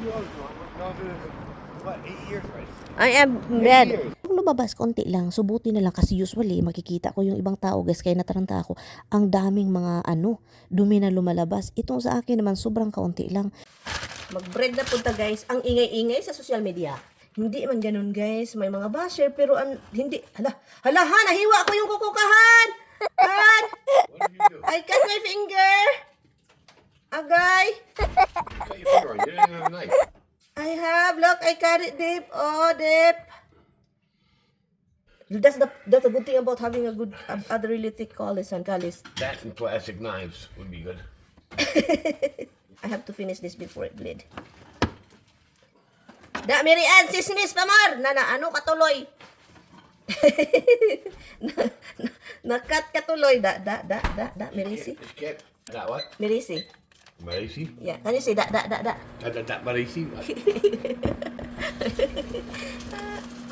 you old, John? No, what, 8 years, right? I am bad. Kung lumabas, konti lang. Subuti na lang kasi usually makikita ko yung ibang tao guys, kaya nataranta ako. Ang daming mga dumi na lumalabas. Itong sa akin naman sobrang kaunti lang. Mag-bread na punta guys. Ang ingay-ingay sa social media. Hindi man ganun guys. May mga basher pero hindi. Hala, nahiwa ko yung kukukahan. Han! I cut my finger. Agay. Cut your finger on. You didn't have a knife. I have. Look, I cut it deep. Oh, deep. That's a good thing about having a good other really thick callus and callus. That and plastic knives would be good. I have to finish this before it bleed. Da, Mary Ann, sismis pamar! Ano katuloy? Nakat katuloy. Da, Marisi. That what? Marisi. Marisi? Yeah, can you say da? That Marisi?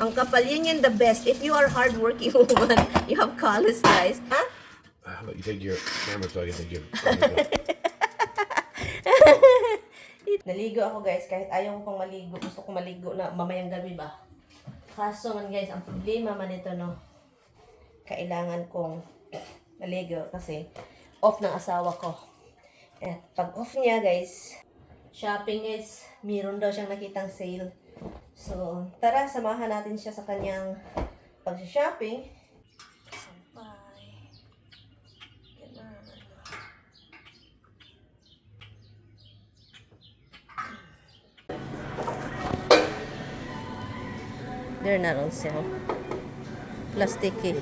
Ang kapal yun the best. If you are hardworking woman, you have callus guys. Huh? How about you take your camera so I can take your... Naligo ako guys, kahit ayaw ko pang maligo, gusto ko maligo na mamayang gabi ba. Kaso man guys, ang problema man ito kailangan kong maligo kasi off ng asawa ko. At pag off niya guys, shopping is, meron daw siyang nakitang sale. So, tara, samahan natin siya sa kanyang pag-shopping. They're not on sale. Plasticky.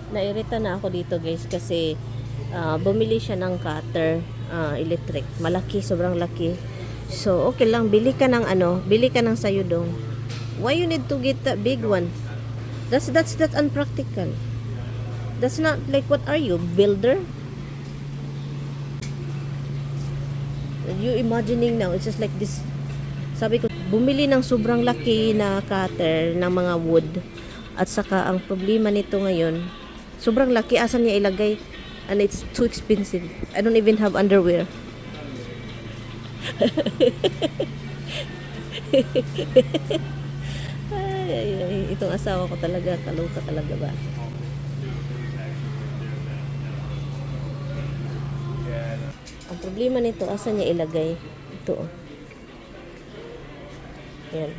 Nairita na ako dito guys kasi bumili siya ng cutter electric. Malaki, sobrang laki. So, okay lang. Bili ka ng sayudong. Why you need to get that big one? That's unpractical. That's not like, what are you? Builder? You imagining now, it's just like this. Sabi ko, bumili ng sobrang laki na cutter ng mga wood. At saka, ang problema nito ngayon, sobrang laki, asan niya ilagay? And it's too expensive. I don't even have underwear. ay, itong asawa ko talaga, kaluta talaga ba? Ang problema nito, asan niya ilagay? Ito. Yan.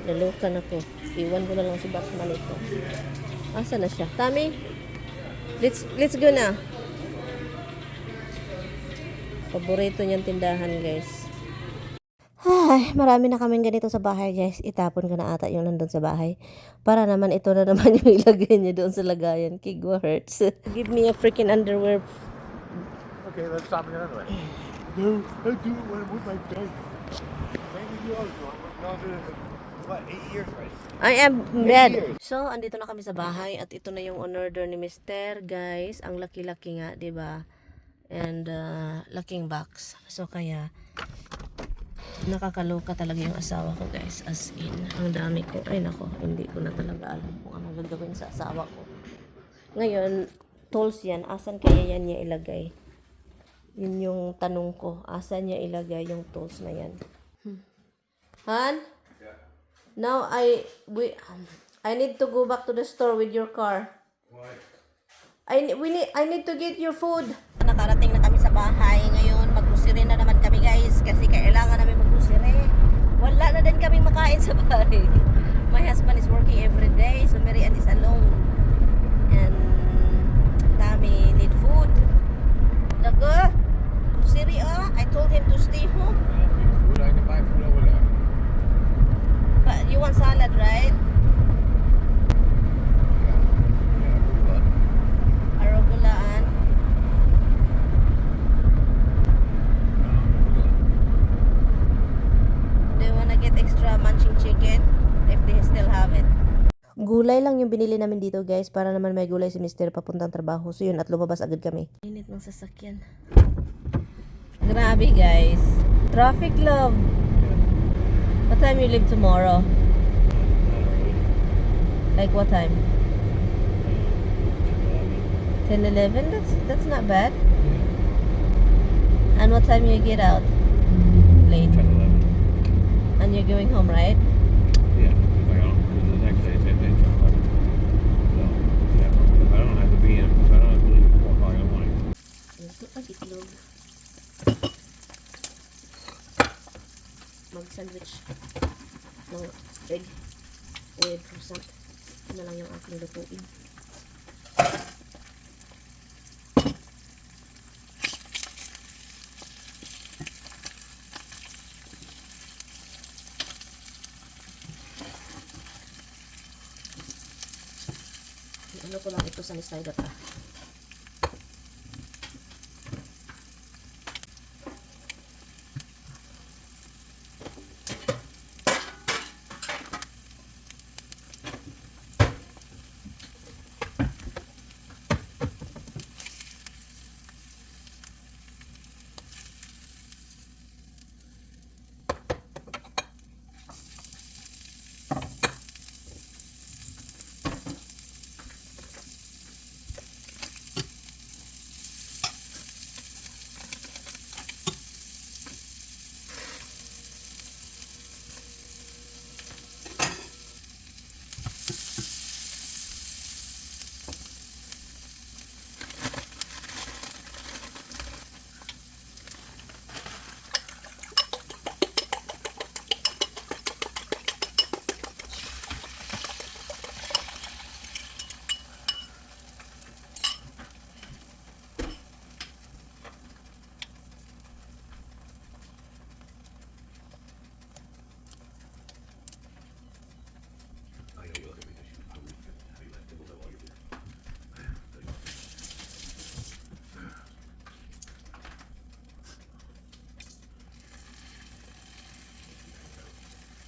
Nalukan ako. Iwan ko na lang si Batman ito. Asa na siya? Tami? Let's go na. Paborito niyang tindahan, guys. Ay, marami na kaming ganito sa bahay, guys. Itapon ko na ata yung nandun sa bahay. Para naman ito na naman yung ilagay niya doon sa lagayan. Kigwa hurts. Give me a freaking underwear. Okay, let's stop it anyway. No, I do it when I'm with my friend. Maybe you old, John. No, what, 8 years, right? I am bad. So, andito na kami sa bahay at ito na yung on-order ni Mr. Guys. Ang laki-laki nga, 'di ba? And laking box. So kaya nakakaloka talaga yung asawa ko, guys. As in, ang dami ko. Ay nako, hindi ko na talaga alam kung anong gagawin sa asawa ko. Ngayon, tools yan. Asan kaya yan niya ilagay? Yun yung tanong ko. Asan niya ilagay yung tools na yan? Han? Now I need to go back to the store with your car. What? I need to get your food. Nakarating na kami sa bahay ngayon. Mag-grocery na naman kami, guys, kasi kailangan namin mag-grocery. Wala na din kami makain sa bahay. My husband is working every day, so Mary Ann is alone. And Tammy need food. Lago, grocery I told him to stay home. Food, I can buy food over there. But you want salad, right? Arogulaan. Do you wanna get extra munching chicken if they still have it? Gulay lang yung binili namin dito, guys, para naman may gulay si Mr. papuntang trabaho. So yun, at lumabas agad kami. Init ng sasakyan. Grabe, guys. Traffic, love. What time you leave tomorrow? Like what time? 10, 11? That's not bad. And what time you get out? Late. 10, 11. And you're going home, right? Yeah, if I don't, because the next day, same thing, 10, 11. So, yeah, if I don't have to be in, if I don't have to leave at 4 o'clock in the morning. Ito pag itlog. Mag-sandwich ng egg with croissant. Ito na lang yung aking lutuin. Ano ko lang ito sa slider pa.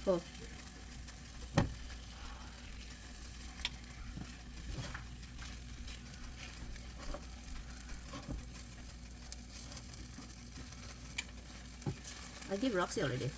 Oh. I give Roxy already.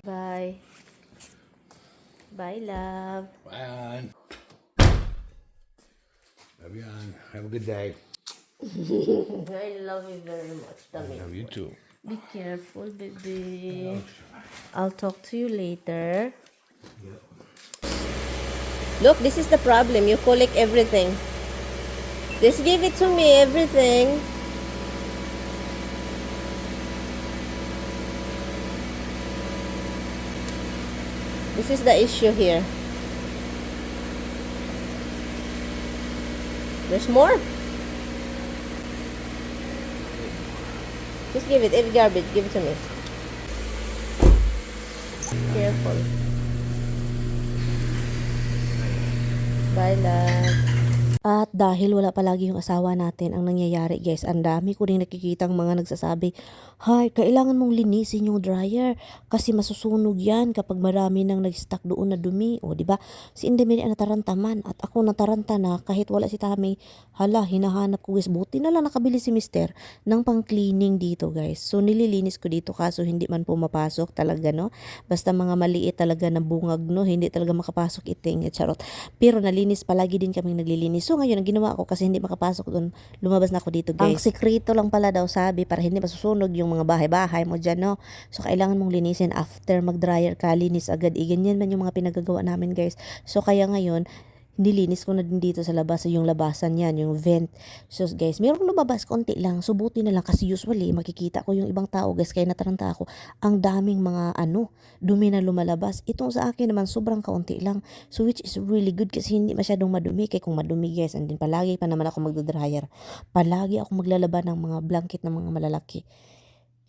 Bye. Bye, love. Bye, on. Love you, on. Have a good day. I love you very much, Tommy. Love you too. Be careful, baby. I'll talk to you later. Look, this is the problem. You collect everything. Just give it to me, everything. This is the issue here. There's more. Just give it. Every garbage, give it to me. Careful. Bye, love. At dahil wala palagi yung asawa natin, ang nangyayari guys, ang dami ko rin nakikitang mga nagsasabi, "Hay, kailangan mong linisin yung dryer kasi masusunog yan kapag marami nang nag-stock doon na dumi." O, di ba? Si Indemiri ang nataranta man at ako nataranta na kahit wala si Tami. Hala, hinahanap ko guys. Buti na lang nakabili si Mister ng pang-cleaning dito guys. So, nililinis ko dito kaso hindi man pumapasok talaga, no? Basta mga maliit talaga na bungag, no? Hindi talaga makapasok iting, charot. Pero nalinis palagi din kaming naglilinis. So ngayon ang ginawa ko kasi hindi makapasok doon, lumabas na ako dito guys. Ang sekreto lang pala daw sabi para hindi masusunog yung mga bahay-bahay mo dyan, no? So kailangan mong linisin after mag-dryer ka, linis agad. Ganyan man yung mga pinagagawa namin guys. So kaya ngayon, nilinis ko na din dito sa labas, yung labasan yan, yung vent. So guys, mayroong lumabas konti lang, subuti na lang kasi usually makikita ko yung ibang tao guys, kaya nataranta ako, ang daming mga dumi na lumalabas. Itong sa akin naman sobrang kaunti lang, so which is really good kasi hindi masyadong madumi. Kaya kung madumi guys, and then palagi pa naman ako magdodryer, palagi ako maglalaba ng mga blanket ng mga malalaki.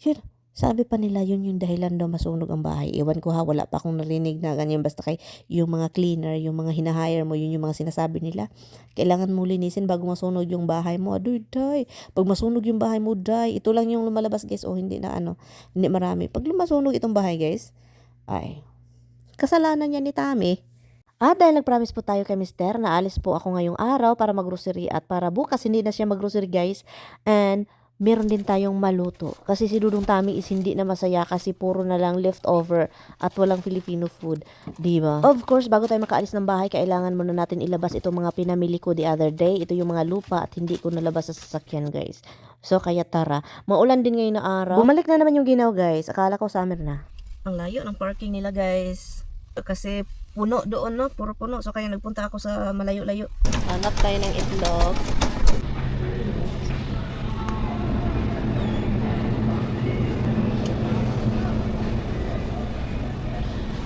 Yun, Sabi pa nila yun yung dahilan daw masunog ang bahay. Ewan ko ha, wala pa akong narinig na ganyan. Basta kay yung mga cleaner, yung mga hinahire mo, yun yung mga sinasabi nila. Kailangan mo linisin bago masunog yung bahay mo. Aduy, day. Pag masunog yung bahay mo, day. Ito lang yung lumalabas guys. O hindi na ano, hindi marami. Pag masunog itong bahay guys, ay, kasalanan niya ni Tami. At dahil nag-promise po tayo kay Mister na alis po ako ngayong araw para mag-grocery at para bukas hindi na siya mag-grocery guys. And meron din tayong maluto. Kasi si Dudong Tami is hindi na masaya kasi puro na lang leftover at walang Filipino food. Diba? Of course, bago tayo makaalis ng bahay, kailangan muna natin ilabas itong mga pinamili ko the other day. Ito yung mga lupa at hindi ko nalabas sa sasakyan guys. So kaya tara, maulan din ngayon na araw. Bumalik na naman yung ginaw guys. Akala ko summer na. Ang layo ng parking nila guys. Kasi puno doon no, puro puno. So kaya nagpunta ako sa malayo-layo. Hanap tayo ng itlog.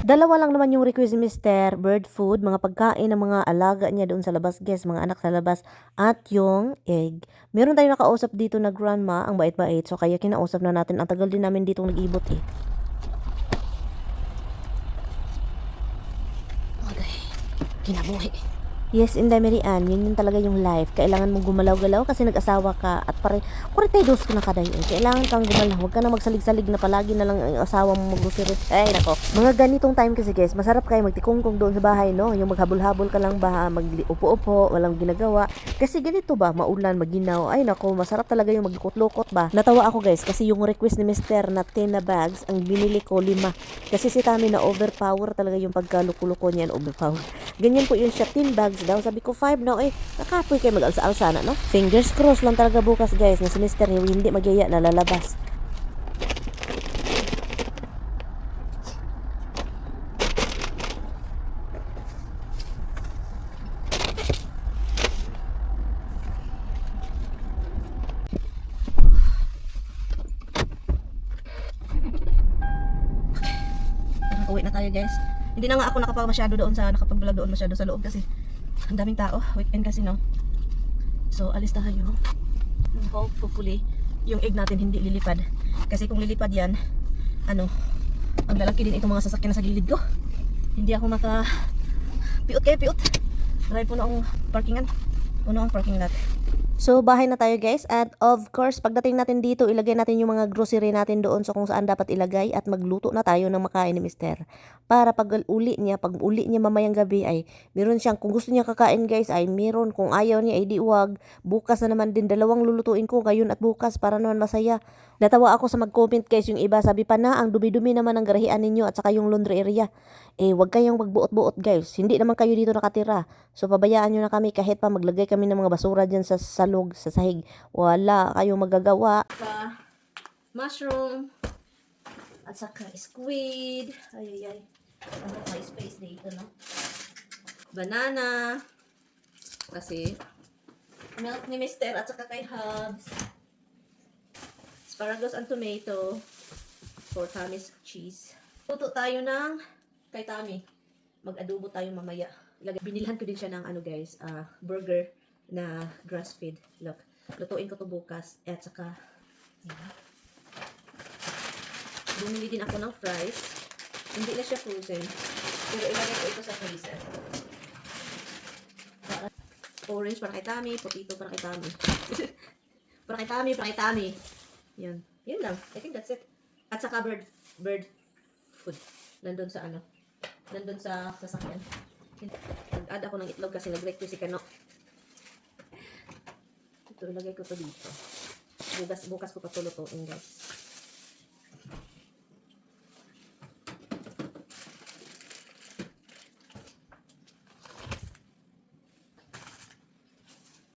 Dalawa lang naman yung request ni Mister, bird food, mga pagkain ng mga alaga niya doon sa labas, guys, mga anak sa labas, at yung egg. Meron tayong nakausap dito na grandma, ang bait-bait, so kaya kinausap na natin. Ang tagal din namin dito nag-ibot eh. Okay, kinabuhi. Yes, Inday Marian, yun talaga yung life. Kailangan mong gumalaw-galaw kasi nag-asawa ka at pare 42 ka na kada yun. Kailangan kang gumalaw. Huwag ka na magsalig-salig na palagi na lang ang asawa mo mag-grocery. Ay, nako. Mga ganitong time kasi guys, masarap kayo magtikungkong doon sa bahay, no? Yung maghabol-habol ka lang ba, mag-upo-upo, walang ginagawa. Kasi ganito ba, maulan, maginaw. Ay, nako, masarap talaga yung maglukot-lukot ba. Natawa ako guys kasi yung request ni Mister na 10 na bags, ang binili ko 5. Kasi si Tami na overpower talaga yung pagkaluko-luko niyan, overpower. Ganyan po yun siya, 10 bags daw. Sabi ko 5 na, nakapoy kayo mag-alsa-alsa na, no? Fingers crossed lang talaga bukas guys na si Mister yung hindi magyaya na lalabas. Uwi na tayo guys. Hindi na nga ako nakapag-vlog doon masyado sa loob kasi ang daming tao. Weekend kasi no. So alis tayo. Hopefully yung egg natin hindi lilipad. Kasi kung lilipad yan, ang lalaki din itong mga sasakyan na sa gilid ko. Hindi ako piot. Drive puno ang parkingan. Puno ang parking lot. So, bahay na tayo guys. At of course, pagdating natin dito, ilagay natin yung mga grocery natin doon so kung saan dapat ilagay at magluto na tayo ng makain ni Mister. Para pag uli niya mamayang gabi ay meron siyang, kung gusto niya kakain guys ay meron, kung ayaw niya ay di wag. Bukas na naman din, dalawang lulutuin ko ngayon at bukas para naman masaya. Natawa ako sa mag-comment guys, yung iba sabi pa na ang dumi-dumi naman ng garahian ninyo at saka yung laundry area. Wag kayong magbuot-buot guys. Hindi naman kayo dito nakatira. So pabayaan nyo na kami kahit pa maglagay kami ng mga basura dyan sa salog, sa sahig. Wala kayong magagawa. Mushroom at saka squid. Ay. Ano may space dito, no? Banana. Kasi milk ni Mister at saka kay Hubs. Asparagus and tomato for Tammy's cheese. Luto tayo ng kay Tami. Mag-adobo tayo mamaya. Binilhan ko din siya ng burger na grass fed. Look, lutuin ko to bukas. At saka bumili din ako ng fries. Hindi na siya frozen. Pero ilagay ko ito sa freezer. Orange para kay Tami, potato para kay Tami. para kay Tami. Yun lang. I think that's it. At saka bird food. Nandun sa sasakyan. Nag-add ako ng itlog kasi nag-request si Kano. Ito, ilagay ko to dito. Bukas ko pa to lutuin guys.